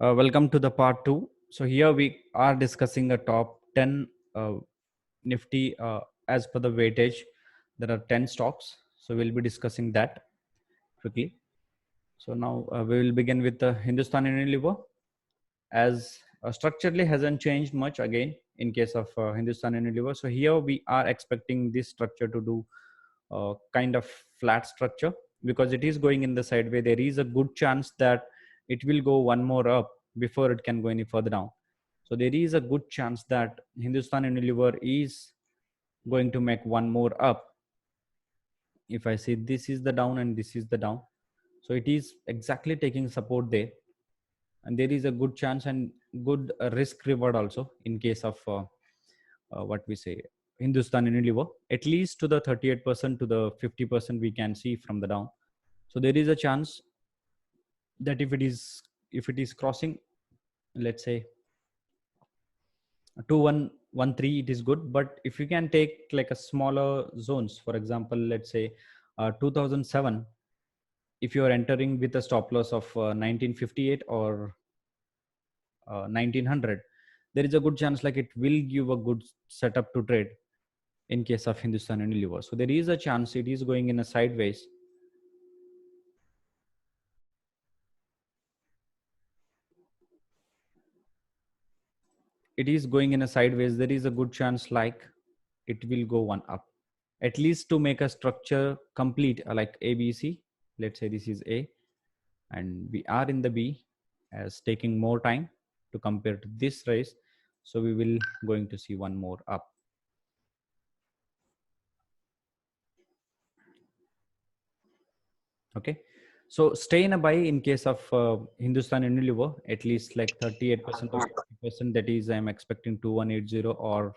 Welcome to the part two. So here we are discussing a top 10 Nifty as per the weightage. There are 10 stocks. So we'll be discussing that quickly. So now we will begin with the Hindustan Unilever. As structurally hasn't changed much again in case of Hindustan Unilever. So here we are expecting this structure to do kind of flat structure because it is going in the sideway. There is a good chance that it will go one more up before it can go any further down. So there is a good chance that Hindustan Unilever is going to make one more up. If I see this is the down and this is the down, so it is exactly taking support there, and there is a good chance and good risk reward also in case of what we say Hindustan Unilever, at least to the 38% to the 50% we can see from the down. So there is a chance that if it is crossing, let's say 2113, it is good. But if you can take like a smaller zones, for example, let's say 2007, if you are entering with a stop loss of 1958 or 1900, there is a good chance like it will give a good setup to trade in case of Hindustan Unilever. So there is a chance it is going in a sideways. It is going in a sideways. There is a good chance like it will go one up, at least to make a structure complete like ABC. Let's say this is A and we are in the B, as taking more time to compare to this race. So we will going to see one more up. Okay, so stay in a buy in case of Hindustan Unilever, at least like 38% or 50%. That is, I'm expecting 2180 or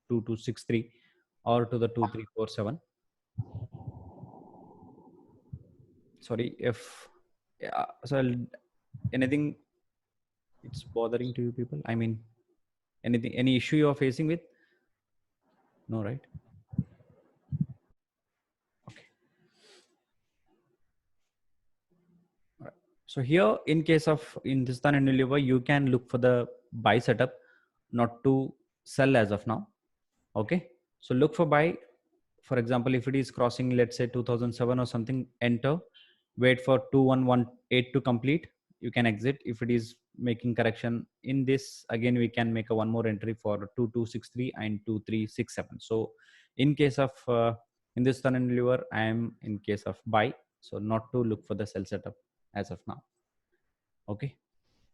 2263 or to the 2347. Sorry if so anything it's bothering to you people. I mean, anything, any issue you are facing with? No, right? Okay. So here, in case of Hindustan Unilever, you can look for the buy setup, not to sell as of now. Okay. So look for buy. For example, if it is crossing, let's say 2007 or something, enter, wait for 2118 to complete. You can exit. If it is making correction in this, again, we can make a one more entry for 2263 and 2367. So in case of Hindustan Unilever, I am in case of buy. So not to look for the sell setup as of now. Okay.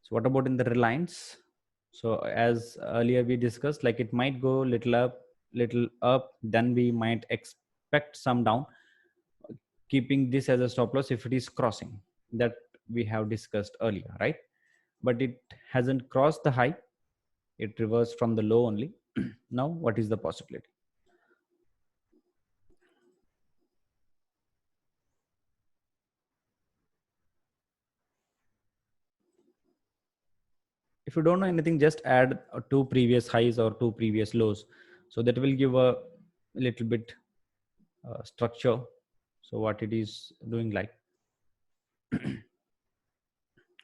So what about in the Reliance? So as earlier we discussed, like it might go little up, then we might expect some down, keeping this as a stop loss if it is crossing. That we have discussed earlier, right? But it hasn't crossed the high. It reversed from the low only. Now, what is the possibility? If you don't know anything, just add two previous highs or two previous lows. So that will give a little bit structure. So what it is doing, like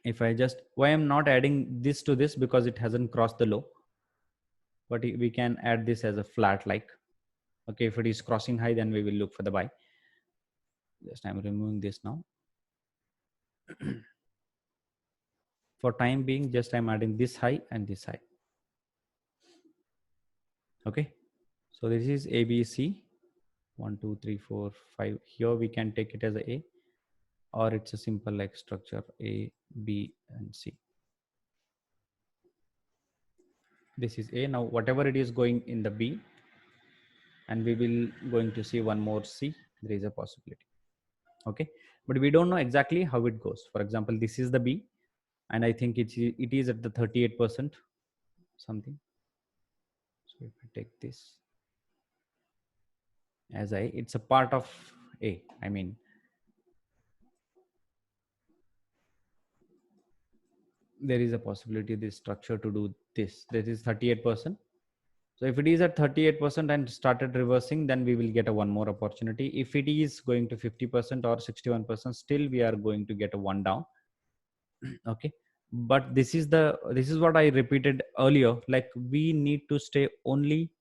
if I just, why I'm not adding this to this, because it hasn't crossed the low, but we can add this as a flat, like, okay, if it is crossing high, then we will look for the buy. Just I'm removing this now. For time being, just I'm adding this high and this high. Okay, so this is ABC 1 2 3 4 5. Here we can take it as a, or it's a simple like structure A, B and C. This is A. Now whatever it is going in the B, and we will going to see one more C, there is a possibility. Okay, but we don't know exactly how it goes. For example, this is the B, and I think it is at the 38% something. So if I take this as I, it's a part of A. I mean, there is a possibility this structure to do this. This is 38%. So if it is at 38% and started reversing, then we will get a one more opportunity. If it is going to 50% or 61%, still we are going to get a one down. Okay. But this is what I repeated earlier, like we need to stay only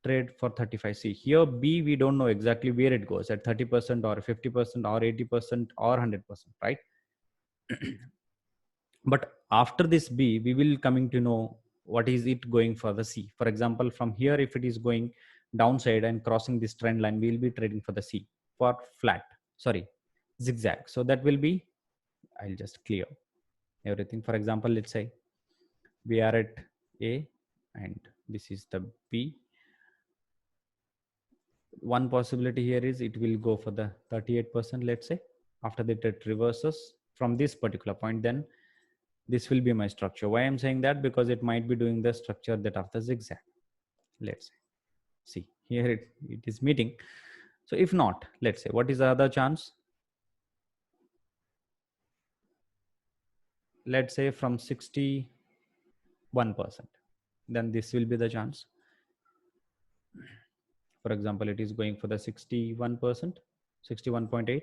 trade for 35. See here, B, we don't know exactly where it goes, at 30% or 50% or 80% or 100%, right? But after this B, we will coming to know what is it going for the C. For example, from here, if it is going downside and crossing this trend line, we will be trading for the C for flat, sorry, zigzag. So that will be, I'll just clear everything. For example, let's say we are at A and this is the B. One possibility here is it will go for the 38%, let's say. After that, it reverses from this particular point, then this will be my structure. Why I'm saying that? Because it might be doing the structure that of the zigzag. Let's say, see here it is meeting. So if not, let's say, what is the other chance? Let's say from 61%, then this will be the chance. For example, it is going for the 61%, 61.8,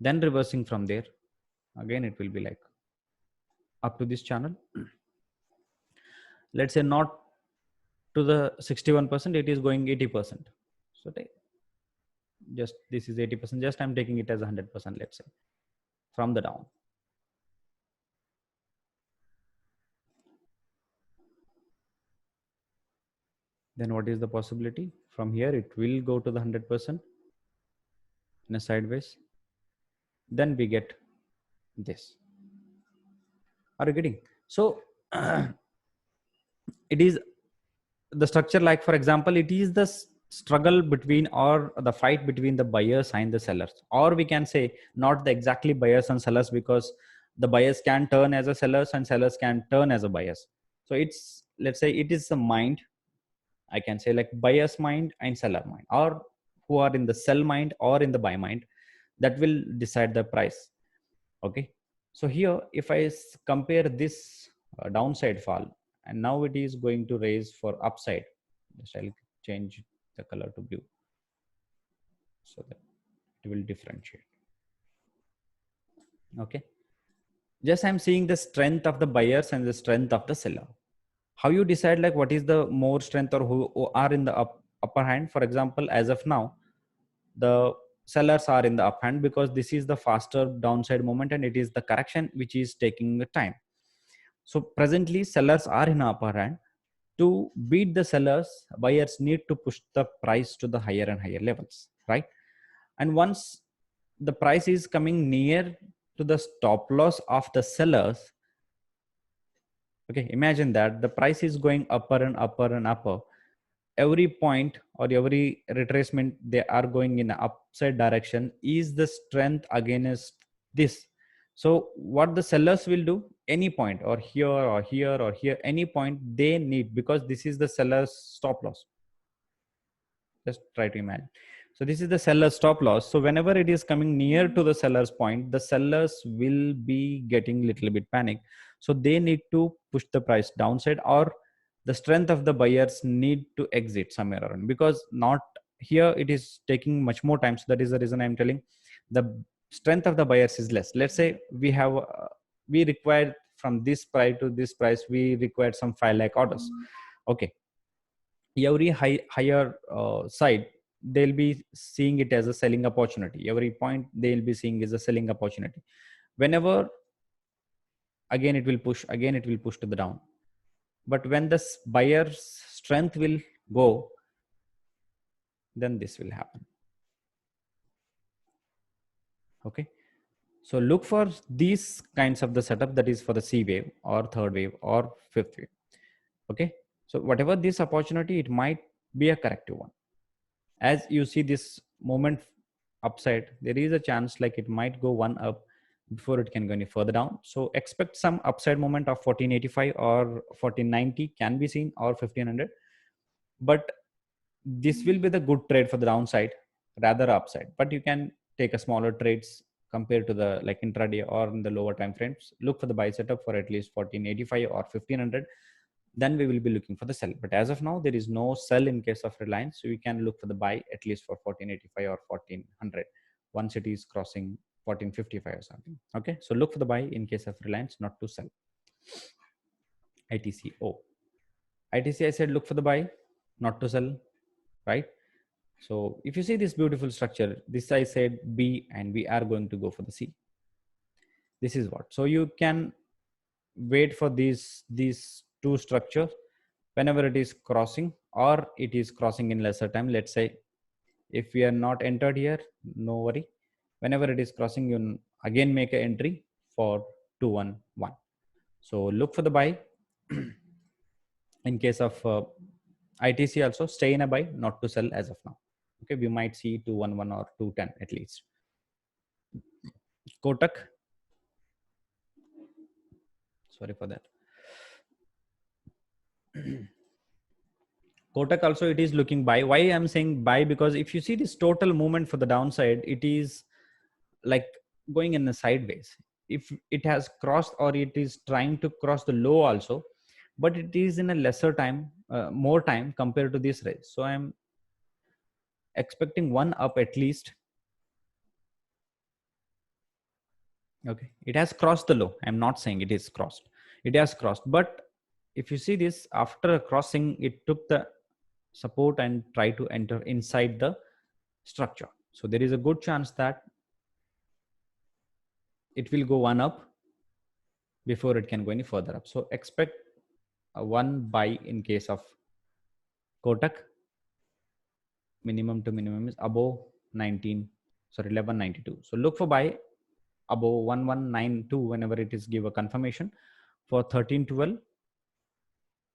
then reversing from there. Again, it will be like up to this channel. Let's say not to the 61%, it is going 80%. So just this is 80%, just I'm taking it as 100%, let's say, from the down. Then what is the possibility? From here, it will go to the 100% in a sideways. Then we get this. Are you getting? So it is the structure, like for example, it is the struggle between or the fight between the buyers and the sellers, or we can say not the exactly buyers and sellers, because the buyers can turn as a sellers and sellers can turn as a buyers. So it's, let's say it is a mind, I can say, like buyer's mind and seller mind, or who are in the sell mind or in the buy mind, that will decide the price. Okay, so here if I compare this downside fall, and now it is going to raise for upside. Just I'll change the color to blue so that it will differentiate. Okay, just I'm seeing the strength of the buyers and the strength of the seller. How you decide like what is the more strength, or who are in the upper hand? For example, as of now, the sellers are in the up hand because this is the faster downside moment and it is the correction which is taking the time. So presently sellers are in upper hand. To beat the sellers, buyers need to push the price to the higher and higher levels, right? And once the price is coming near to the stop loss of the sellers, okay, imagine that the price is going upper and upper and upper. Every point or every retracement they are going in the upside direction is the strength against this. So what the sellers will do, any point or here or here or here, any point they need, because this is the seller's stop loss. Just try to imagine. So this is the seller's stop loss. So whenever it is coming near to the seller's point, the sellers will be getting little bit panic. So they need to push the price downside, or the strength of the buyers need to exit somewhere around, because not here it is taking much more time. So that is the reason I'm telling the strength of the buyers is less. Let's say we have we required from this price to this price, we required some 5 lakh orders. Okay, every higher side, they'll be seeing it as a selling opportunity. Every point they'll be seeing is a selling opportunity. Whenever again it will push, again it will push to the down. But when the buyer's strength will go, then this will happen. Okay, so look for these kinds of the setup, that is for the C wave or third wave or fifth wave. Okay, so whatever this opportunity, it might be a corrective one. As you see this moment upside, there is a chance like it might go one up before it can go any further down. So expect some upside moment of 1485 or 1490 can be seen, or 1500. But this will be the good trade for the downside rather upside. But you can take a smaller trades compared to the like intraday or in the lower time frames. Look for the buy setup for at least 1485 or 1500. Then we will be looking for the sell. But as of now, there is no sell in case of Reliance. So we can look for the buy at least for 1485 or 1400 once it is crossing 1455 or something. Okay, so look for the buy in case of Reliance, not to sell. ITCO. ITC, I said look for the buy, not to sell, right? So if you see this beautiful structure, this I said B and we are going to go for the C. This is what. So you can wait for these two structures whenever it is crossing or it is crossing in lesser time. Let's say if we are not entered here, no worry. Whenever it is crossing, you again make an entry for 211. So look for the buy. In case of ITC also, stay in a buy, not to sell as of now. Okay, we might see 211 or 210 at least. Kotak, sorry for that. Kotak also, it is looking buy. Why I'm saying buy? Because if you see this total movement for the downside, it is like going in the sideways. If it has crossed or it is trying to cross the low also, but it is in a lesser time, more time compared to this raise. So I'm expecting one up at least. Okay, it has crossed the low. I'm not saying it is crossed. It has crossed, but if you see this, after crossing, it took the support and try to enter inside the structure. So there is a good chance that it will go one up before it can go any further up. So expect a one buy in case of Kotak. Minimum to minimum is above 1192. So look for buy above 1192 whenever it is give a confirmation for 1312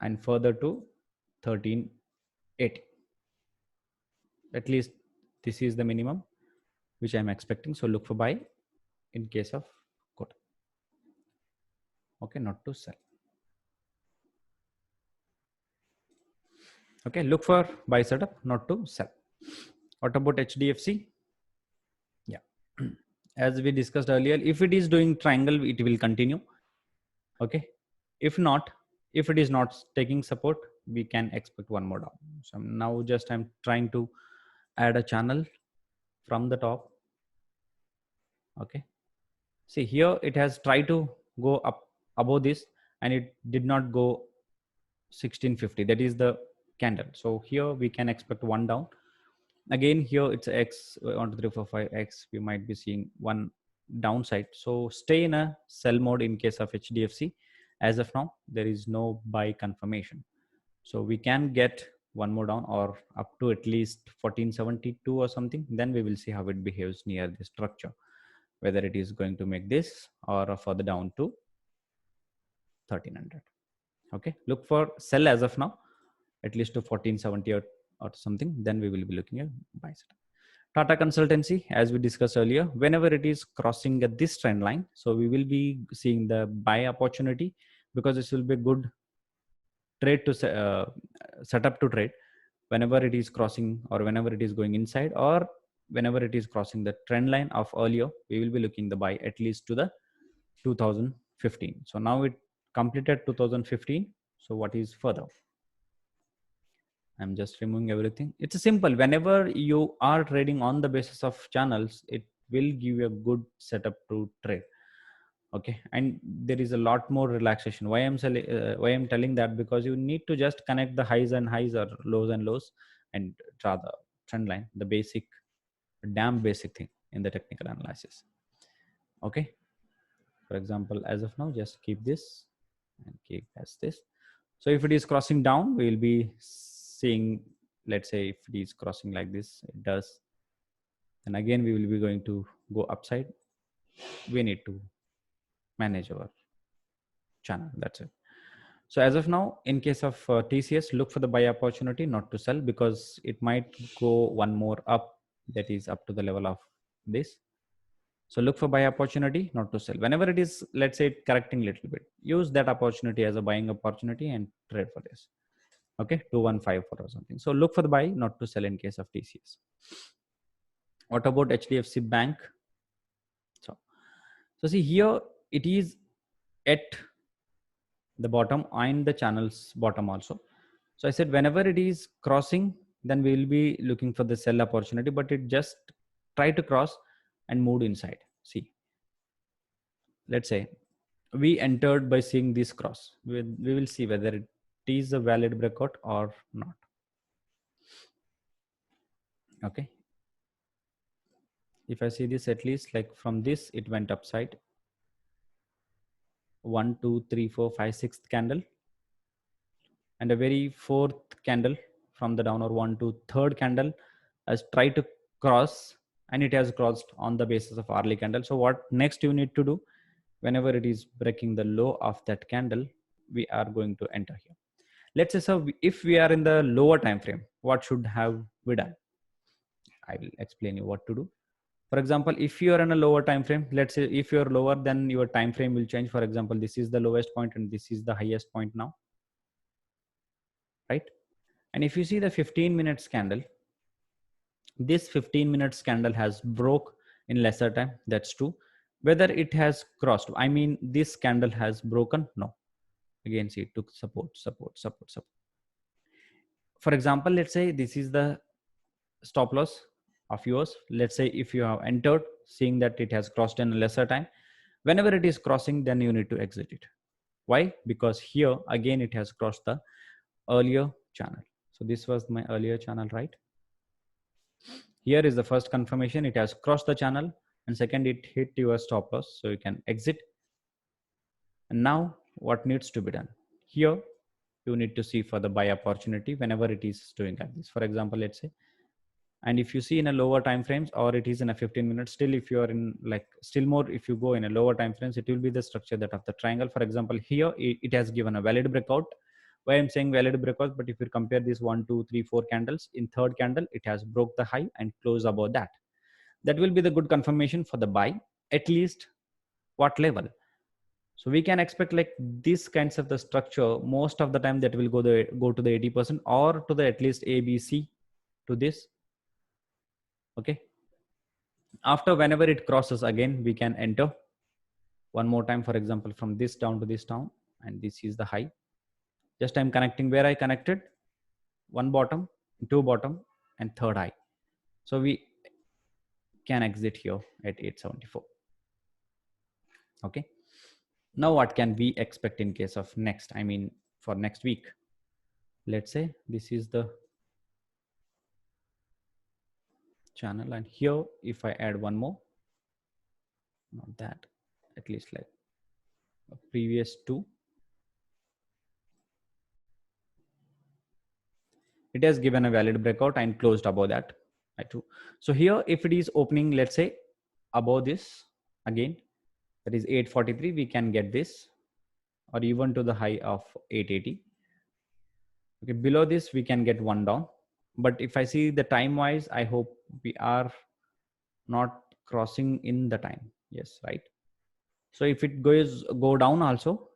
and further to 1380. At least this is the minimum which I'm expecting. So look for buy in case of Kotak. Okay, not to sell. Okay, look for buy setup, not to sell. What about HDFC? Yeah, as we discussed earlier, if it is doing triangle, it will continue. Okay, if not, if it is not taking support, we can expect one more down. So now just I'm trying to add a channel from the top. Okay, see here it has tried to go up above this and it did not go 1650. That is the candle. So here we can expect one down. Again here it's X 1 2 3 4 5 X. We might be seeing one downside. So stay in a sell mode in case of HDFC. As of now, there is no buy confirmation. So we can get one more down or up to at least 1472 or something. Then we will see how it behaves near the structure, whether it is going to make this or further down to 1300. Okay, look for sell as of now, at least to 1470 or something. Then we will be looking at buy setup. Tata Consultancy, as we discussed earlier, whenever it is crossing at this trend line, so we will be seeing the buy opportunity because this will be a good trade to set up to trade whenever it is crossing or whenever it is going inside or whenever it is crossing the trend line of earlier. We will be looking the buy at least to the 2015. So now it completed 2015. So what is further? I'm just removing everything. It's a simple. Whenever you are trading on the basis of channels, it will give you a good setup to trade. Okay, and there is a lot more relaxation. Why I'm telling that? Because you need to just connect the highs and highs or lows and lows and draw the trend line, the basic, damn basic thing in the technical analysis. Okay, for example, as of now, just keep this and keep as this. So if it is crossing down, we will be seeing, let's say if it is crossing like this, it does, and again we will be going to go upside. We need to manage our channel. That's it. So as of now, in case of TCS, look for the buy opportunity, not to sell, because it might go one more up, that is up to the level of this. So look for buy opportunity, not to sell. Whenever it is, let's say, correcting a little bit, use that opportunity as a buying opportunity and trade for this. Okay, 2154 or something. So look for the buy, not to sell in case of TCS. What about HDFC Bank? So see here, it is at the bottom and the channel's bottom also. So I said whenever it is crossing, then we will be looking for the sell opportunity, but it just try to cross and moved inside. See, let's say we entered by seeing this cross. We will see whether it is a valid breakout or not. Okay. If I see this, at least like from this, it went upside. 1, 2, 3, 4, 5, sixth candle, and a very fourth candle from the down, or 1, 2, third candle has tried to cross, and it has crossed on the basis of hourly candle. So what next you need to do, whenever it is breaking the low of that candle, we are going to enter here. Let's say, so if we are in the lower time frame, what should have we done? I will explain you what to do. For example, if you are in a lower time frame, let's say if you are lower, then your time frame will change. For example, this is the lowest point and this is the highest point now, right? And if you see the 15 minutes candle, this 15 minutes candle has broke in lesser time. That's true. Whether it has crossed, I mean, this candle has broken, no. Again, see, it took support, support, support, support. For example, let's say this is the stop loss of yours. Let's say if you have entered seeing that it has crossed in a lesser time, whenever it is crossing, then you need to exit it. Why? Because here again it has crossed the earlier channel. So this was my earlier channel, right? Here is the first confirmation, it has crossed the channel, and second, it hit your stop loss, so you can exit. And now what needs to be done? Here you need to see for the buy opportunity whenever it is doing like this. For example, let's say, and if you see in a lower time frames, or it is in a 15 minutes, still if you are in like still more, if you go in a lower time frames, it will be the structure that of the triangle. For example, here it has given a valid breakout. Why I'm saying valid breakout, but if you compare these 1, 2, 3, 4 candles, in third candle it has broke the high and closed above that. That will be the good confirmation for the buy. At least what level? So we can expect like this kinds of the structure most of the time, that will go to the 80% or to the at least ABC to this. Okay. After whenever it crosses again, we can enter one more time. For example, from this down to this down, and this is the high. Just I'm connecting where I connected, one bottom, two bottom, and third high. So we can exit here at 874. Okay. Now what can we expect in case of next, I mean for next week? Let's say this is the channel, and here if I add one more, not that, at least like previous two, it has given a valid breakout and closed above that. So here if it is opening, let's say above this again, that is 843, we can get this, or even to the high of 880. Okay, below this we can get one down. But if I see the time wise, I hope we are not crossing in the time. Yes, right. So if it go down also,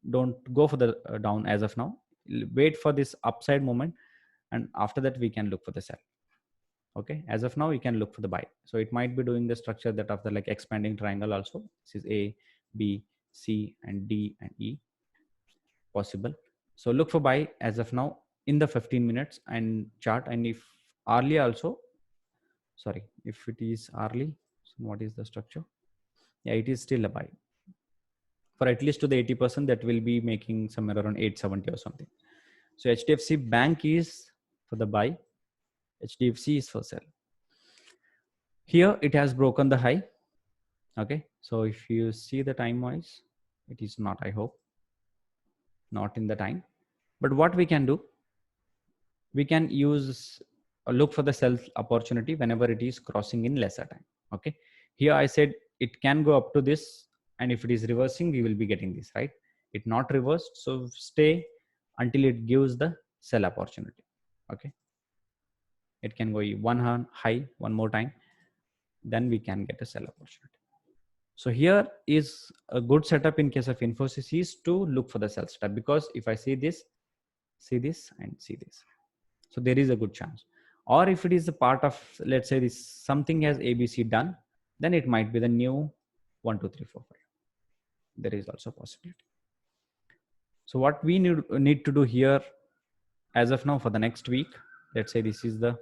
don't go for the down as of now. Wait for this upside moment, and after that we can look for the sell. Okay, as of now we can look for the buy. So it might be doing the structure that of the like expanding triangle also. This is A, B, C, and D and E possible. So look for buy as of now in the 15 minutes and chart. And if hourly also, sorry, if it is hourly, so what is the structure? Yeah, it is still a buy for at least to the 80%. That will be making somewhere around 870 or something. So HDFC Bank is for the buy, HDFC is for sell. Here it has broken the high. Okay, so if you see the time wise, it is not, I hope not in the time. But what we can do, we can use look for the sell opportunity whenever it is crossing in lesser time. Okay, here I said it can go up to this, and if it is reversing, we will be getting this, right? It not reversed, so stay until it gives the sell opportunity. Okay, it can go one high one more time, then we can get a sell opportunity. So here is a good setup in case of Infosys is to look for the sell setup, because if I see this, and see this, so there is a good chance. Or if it is a part of, let's say this something has ABC done, then it might be the new 1, 2, 3, 4, 5. There is also a possibility. So what we need to do here as of now for the next week, let's say this is the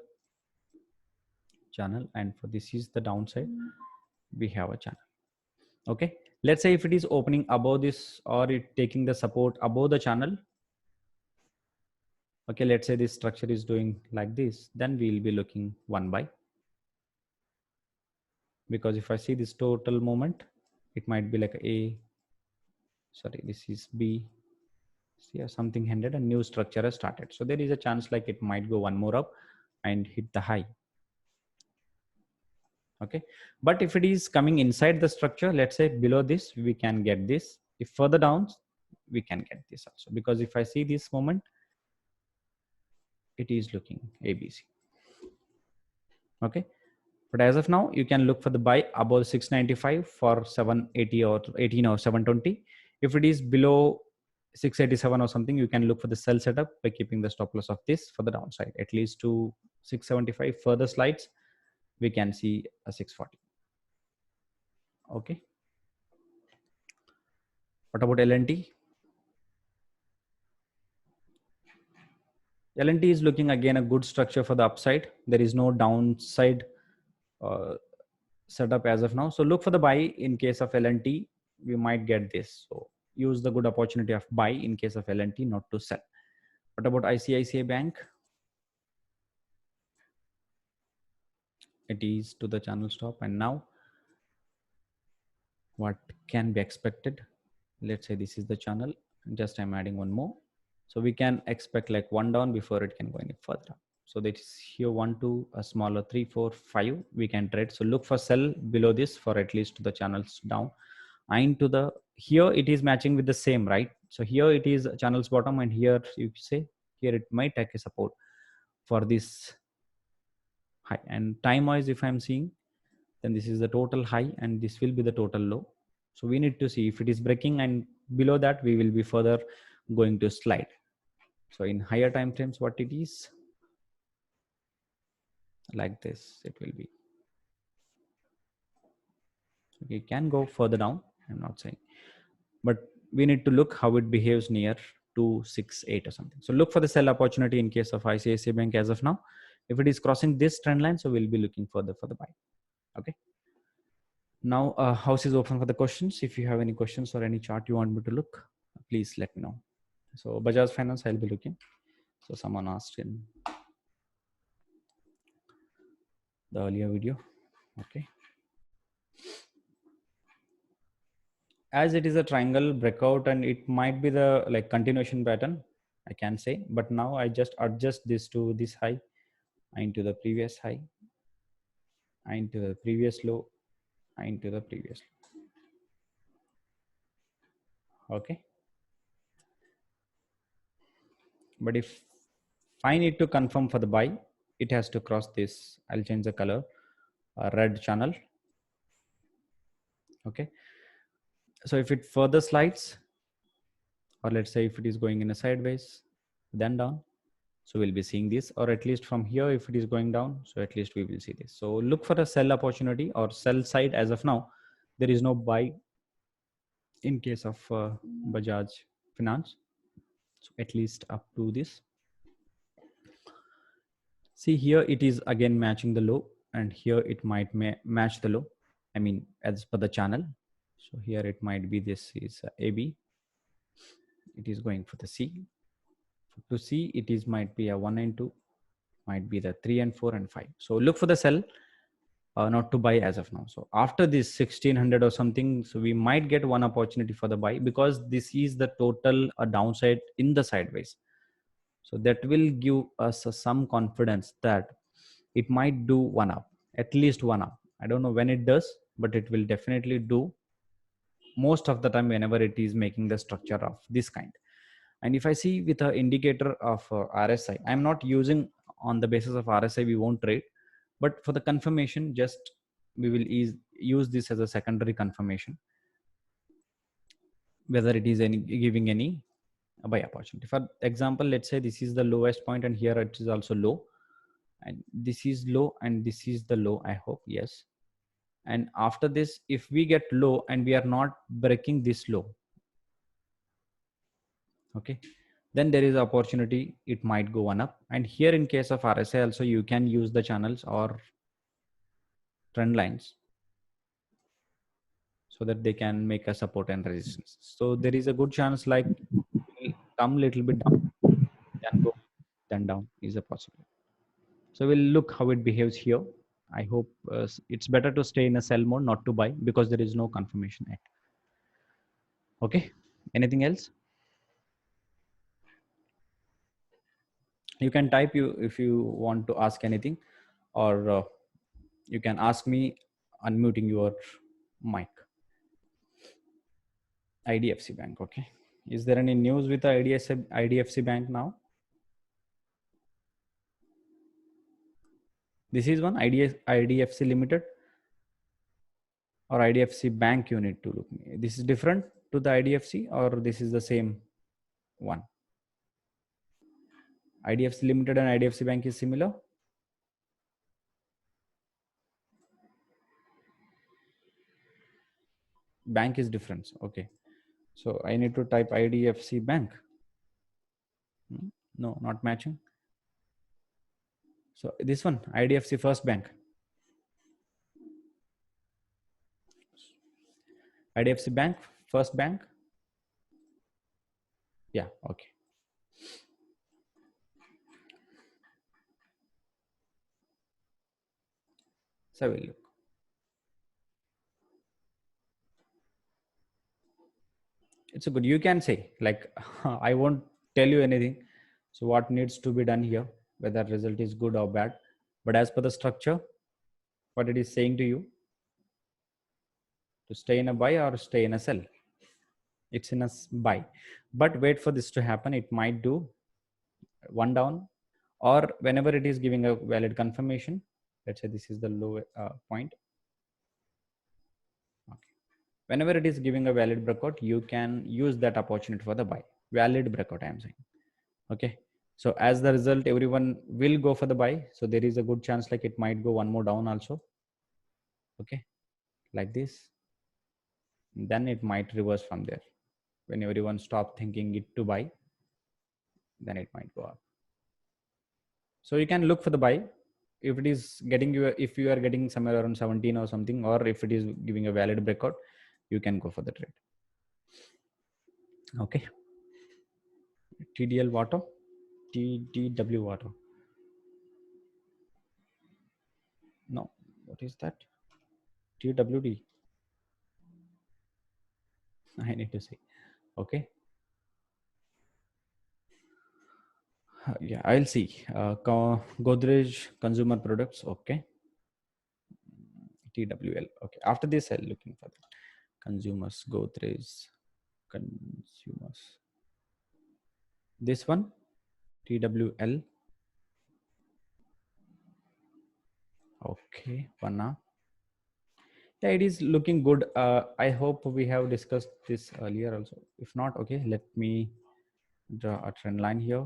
channel, and for this is the downside. we have a channel. Okay, let's say if it is opening above this or it taking the support above the channel. Okay, let's say this structure is doing like this, then we will be looking one buy, because if I see this total moment, it might be like a, sorry, this is B, yeah, something ended, a new structure has started. So there is a chance like it might go one more up and hit the high. Okay, but if it is coming inside the structure, let's say below this, we can get this. If further down, we can get this also, because if I see this moment, it is looking ABC. Okay, but as of now, you can look for the buy above 695 for 780 or 18 or 720. If it is below 687 or something, you can look for the sell setup by keeping the stop loss of this for the downside, at least to 675. Further slides, we can see a 640. Okay. What about LNT? LNT is looking again a good structure for the upside. There is no downside setup as of now. So look for the buy in case of LNT. We might get this. So use the good opportunity of buy in case of LNT, not to sell. What about ICICI Bank? It is to the channel stop, and now what can be expected? Let's say this is the channel. Just I'm adding one more. So we can expect like one down before it can go any further. So that is here 1, 2, a smaller 3, 4, 5 we can trade. So look for sell below this for at least the channels down. And to the here it is matching with the same, right? So here it is channels bottom, and here you say here it might take a support for this high. And time wise, if I'm seeing, then this is the total high and this will be the total low. So we need to see if it is breaking, and below that we will be further going to slide. So in higher time frames, what it is like this, it will be. You can go further down, I'm not saying, but we need to look how it behaves near 268 or something. So look for the sell opportunity in case of ICICI Bank as of now. If it is crossing this trend line, so we'll be looking further for the buy. Okay. Now house is open for the questions. If you have any questions or any chart you want me to look, please let me know. So Bajaj Finance, I'll be looking. So someone asked in the earlier video. Okay. As it is a triangle breakout and it might be the like continuation pattern, I can say, but now I just adjust this to this high and to the previous high and to the previous low and to the previous low. Okay. But if I need to confirm for the buy, it has to cross this. I'll change the color, red channel. Okay. So if it further slides, or let's say if it is going in a sideways, then down, so we'll be seeing this, or at least from here, if it is going down, so at least we will see this. So look for a sell opportunity or sell side. As of now, there is no buy in case of Bajaj Finance. So at least up to this. See here, it is again matching the low, and here it might match the low. I mean, as per the channel. So here it might be this is AB. It is going for the C. To C, it is might be a 1 and 2, might be the 3 and 4 and 5. So look for the sell, not to buy as of now. So after this 1600 or something, so we might get one opportunity for the buy, because this is the total downside in the sideways. So that will give us some confidence that it might do one up, at least one up. I don't know when it does, but it will definitely do most of the time whenever it is making the structure of this kind. And if I see with an indicator of RSI, I'm not using on the basis of RSI, we won't trade, but for the confirmation, just we will use this as a secondary confirmation, whether it is any giving any buy opportunity. For example, let's say this is the lowest point and here it is also low, and this is low and this is the low, I hope, yes. And after this, if we get low and we are not breaking this low, okay, then there is opportunity, it might go one up. And here in case of RSI also, you can use the channels or trend lines so that they can make a support and resistance. So there is a good chance like it'll come little bit down, then go, then down is a possibility. So we'll look how it behaves here. I hope it's better to stay in a sell mode, not to buy, because there is no confirmation yet. Okay. Anything else? You can type you if you want to ask anything, or you can ask me unmuting your mic. IDFC Bank. Okay. Is there any news with the IDFC Bank now? This is one IDFC Limited or IDFC Bank you need to look. This is different to the IDFC or this is the same one? IDFC Limited and IDFC Bank is similar. Bank is different. Okay. So I need to type IDFC Bank. No, not matching. So this one, IDFC First Bank. IDFC Bank, First Bank. Yeah, okay. So we'll look. It's a good, you can say like, I won't tell you anything. So what needs to be done here, whether result is good or bad, but as per the structure, what it is saying to you, to stay in a buy or stay in a sell. It's in a buy, but wait for this to happen. It might do one down, or whenever it is giving a valid confirmation, let's say this is the low point. Okay. Whenever it is giving a valid breakout, you can use that opportunity for the buy. Valid breakout, I am saying. Okay. So as the result, everyone will go for the buy. So there is a good chance like it might go one more down also. Okay. Like this. Then it might reverse from there. When everyone stop thinking it to buy, then it might go up. So you can look for the buy. If it is getting you, if you are getting somewhere around 17 or something, or if it is giving a valid breakout, you can go for the trade. Okay. TDL Water, TDW Water. No, what is that? TWD. I need to see. Okay. Yeah, I'll see. Godrej Consumer Products. Okay. TWL. Okay. After this, I'll looking for that. Consumers, Godrej, consumers. This one, TWL. Okay, Panna. Yeah, it is looking good. I hope we have discussed this earlier also. If not, okay, let me draw a trend line here.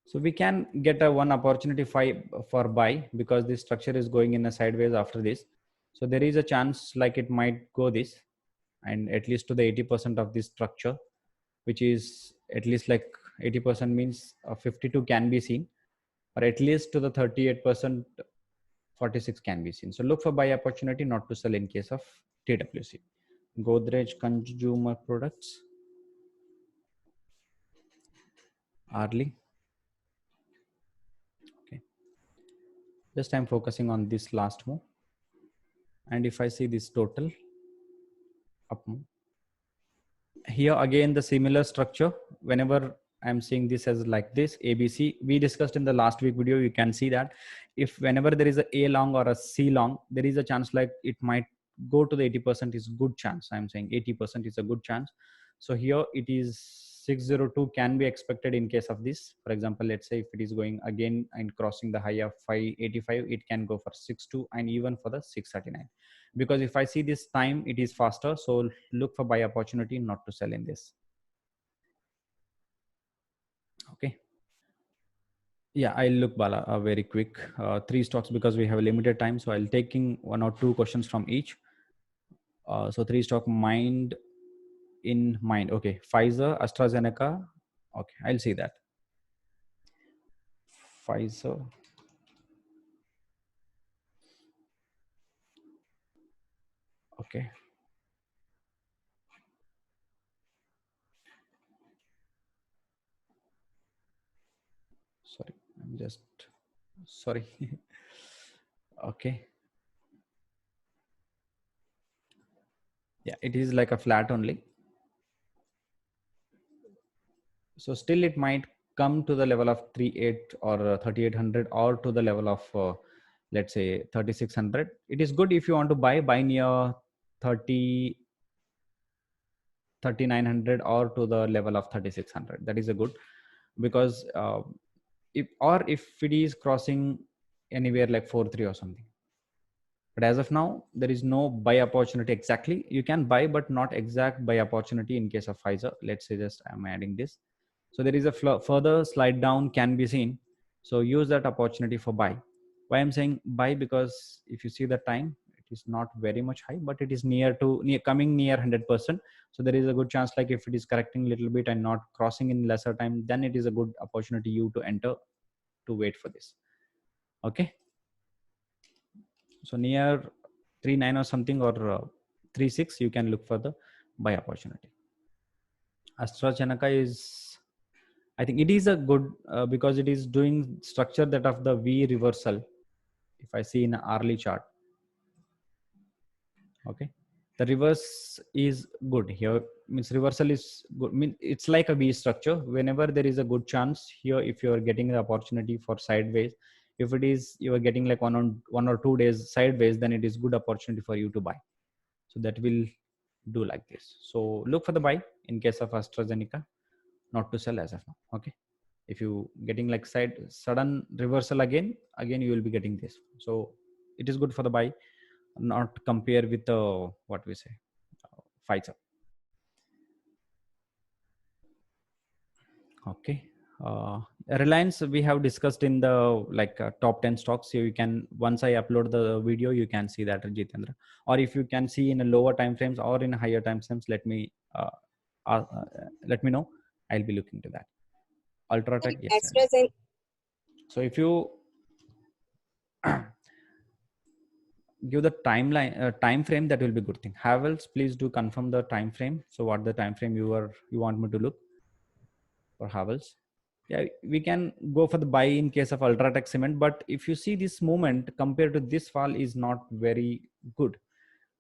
So we can get a one opportunity for buy because this structure is going in a sideways after this. So there is a chance like it might go this, and at least to the 80% of this structure, which is at least like 80% means 52 can be seen, or at least to the 38%, 46 can be seen. So look for buy opportunity, not to sell in case of TWC. Godrej Consumer Products. Arly. Okay. Just I'm focusing on this last move. And if I see this total up move, here again the similar structure. Whenever I'm seeing this as like this ABC, we discussed in the last week video, you can see that if whenever there is a long or a C long, there is a chance like it might go to the 80% is good chance. I'm saying 80% is a good chance. So here it is 602 can be expected in case of this. For example, let's say if it is going again and crossing the high of 585, it can go for 62 and even for the 639. Because if I see this time, it is faster. So look for buy opportunity, not to sell in this. Okay. Yeah, I'll look Bala very quick. 3 stocks because we have a limited time. So I'll taking 1 or 2 questions from each. So 3 stock mind in mind. Okay. Pfizer, AstraZeneca. Okay. I'll see that. Pfizer. Okay. Sorry, I'm just sorry. Okay. Yeah, it is like a flat only. So still it might come to the level of 38 or 3800 or to the level of let's say 3600. It is good if you want to buy near 30 3900 or to the level of 3600. That is a good, because if it is crossing anywhere like 43 or something. But as of now, there is no buy opportunity exactly. You can buy, but not exact buy opportunity in case of Pfizer. Let's say just I'm adding this. So there is a further slide down can be seen. So use that opportunity for buy. Why I'm saying buy, because if you see the time, it is not very much high, but it is coming near 100%. So there is a good chance, like if it is correcting a little bit and not crossing in lesser time, then it is a good opportunity you to enter, to wait for this. Okay. So near 39 or something, or 36, you can look for the buy opportunity. AstraZeneca is, I think it is a good, because it is doing structure that of the V reversal. If I see in an hourly chart, okay, the reverse is good here. Means reversal is good. It's like a V structure. Whenever there is a good chance here, if you are getting the opportunity for sideways, if it is you are getting like 1 or 2 days sideways, then it is good opportunity for you to buy. So that will do like this. So look for the buy in case of AstraZeneca, not to sell as of now. Okay. If you getting like sudden reversal again you will be getting this. So it is good for the buy, not compare with what we say, Pfizer. Okay. uh, Reliance we have discussed in the like top 10 stocks. So you can, once I upload the video, you can see that, Jitendra. Or if you can see in a lower time frames or in higher time frames, let me know. I'll be looking to that. Ultratech, yes. So if you give the time frame, that will be good thing. Havels, please do confirm the time frame. So what the time frame you want me to look for Havels? Yeah, we can go for the buy in case of Ultratech Cement, but if you see this movement compared to this fall is not very good.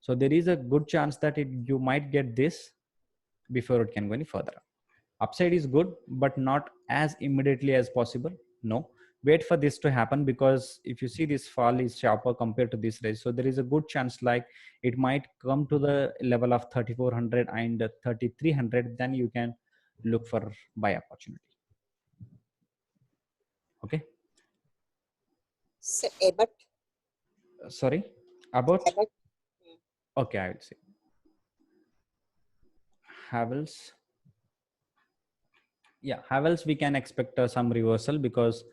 So there is a good chance that you might get this before it can go any further. Upside is good, but not as immediately as possible. No, wait for this to happen, because if you see this fall is sharper compared to this range, so there is a good chance like it might come to the level of 3400 and 3300. Then you can look for buy opportunity. Okay. So, Abbott. Sorry, about Abbott. Okay, I will see. Havels. Yeah, Havels we can expect some reversal, because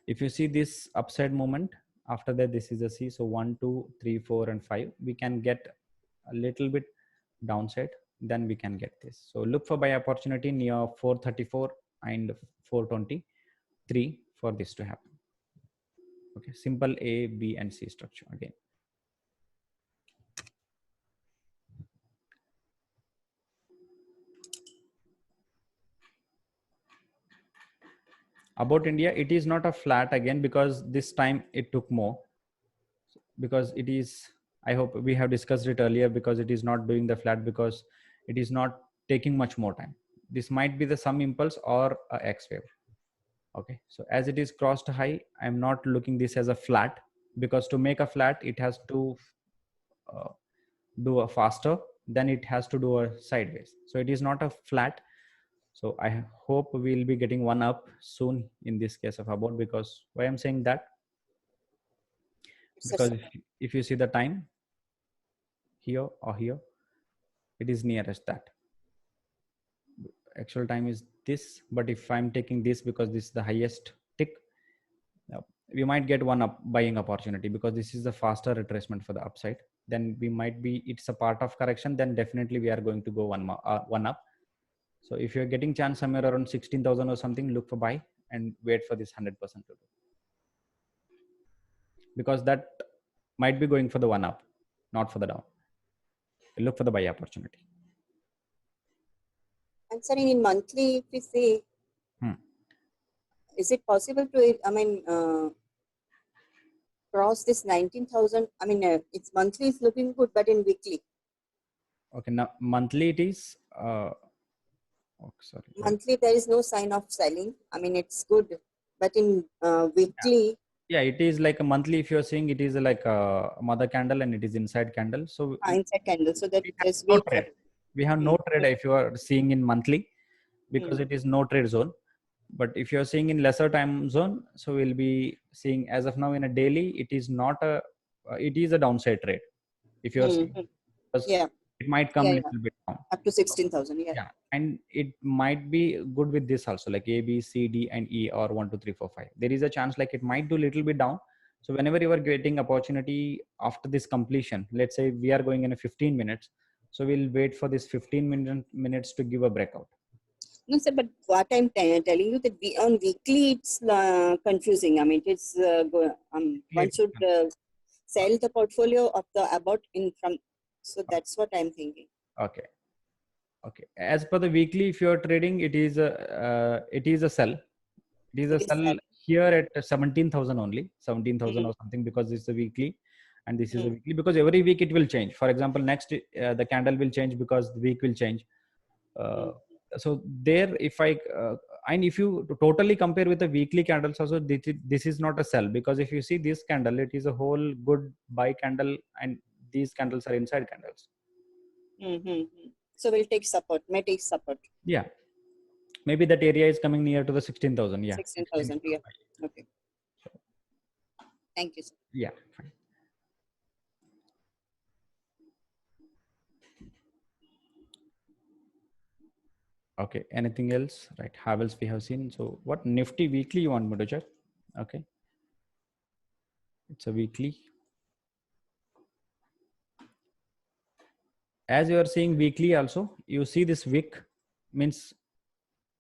if you see this upside movement, after that this is a C. So 1, 2, 3, 4 and 5, we can get a little bit downside, then we can get this. So look for buy opportunity near 434 and 423 for this to happen. Okay, simple A, B and C structure again. About India, it is not a flat again, because this time it took more, because it is, I hope we have discussed it earlier, because it is not doing the flat, because it is not taking much more time. This might be the some impulse or a X wave. Okay, so as it is crossed high, I'm not looking this as a flat, because to make a flat it has to do a faster, then it has to do a sideways. So it is not a flat. So I hope we'll be getting one up soon in this case of About. Because why I'm saying that, because if you see the time here or here, it is nearest that. Actual time is this, but if I'm taking this because this is the highest tick, we might get one up buying opportunity, because this is the faster retracement for the upside. Then we might be, it's a part of correction, then definitely we are going to go one up. So if you're getting chance somewhere around 16,000 or something, look for buy and wait for this 100% to do. because that might be going for the one up, not for the down. Look for the buy opportunity. And sir, in monthly, if we see, is it possible to, I mean, cross this 19,000? I mean, it's monthly is looking good, but in weekly. Okay, now monthly it is. Oh, sorry. Monthly, there is no sign of selling. I mean, it's good, but in weekly. Yeah, it is like a monthly. If you're seeing, it is like a mother candle and it is inside candle. So inside candle. So that there's no weak. trade. We have no trade if you are seeing in monthly, because it is no trade zone. But if you're seeing in lesser time zone, so we'll be seeing as of now in a daily, it is not a, it is a downside trade. If you're seeing, because it might come little bit down. Up to 16,000, yeah, and it might be good with this also, like A, B, C, D, and E, or 1, 2, 3, 4, 5. There is a chance like it might do little bit down. So whenever you are getting opportunity after this completion, let's say we are going in a 15 minutes, so we'll wait for this 15 minutes to give a breakout. No, sir, but what I'm telling you that on weekly it's confusing. I mean, it's one should sell the portfolio of the about in from. So that's what I'm thinking. Okay. Okay. As per the weekly, if you are trading, it is a sell. It is a sell here at 17,000 only, 17,000 or something, because it's a weekly, and this is a weekly, because every week it will change. For example, next the candle will change because the week will change. So there, if I and if you totally compare with the weekly candles also, this is not a sell, because if you see this candle, it is a whole good buy candle, and these candles are inside candles. So we'll take support, may take support. Yeah, maybe that area is coming near to the 16,000. Yeah, 16,000. Yeah. Okay. Thank you, sir. Yeah, fine. Okay, anything else? Right, Havels we have seen. So what Nifty weekly you want me to check? Okay, it's a weekly. As you are seeing weekly also, you see this wick means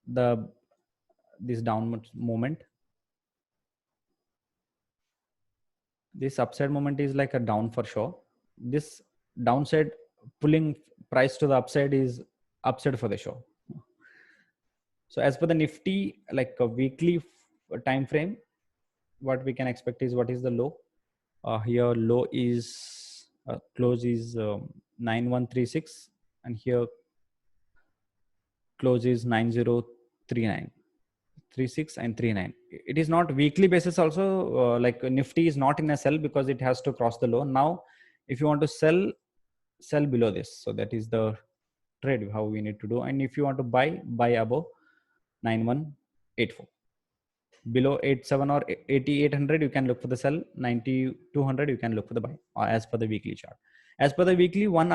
this downward movement. This upside movement is like a down for sure. This downside pulling price to the upside is upside for the show. So as per the Nifty, like a weekly time frame, what we can expect is, what is the low? Here low is close is 9136, and here close is 9039. 36 and 39. It is not weekly basis also, like Nifty is not in a sell because it has to cross the low. Now if you want to sell below this, so that is the trade how we need to do. And if you want to buy above 9184, below 87 or 8800 you can look for the sell, 9200 you can look for the buy, as per the weekly chart. As per the weekly, one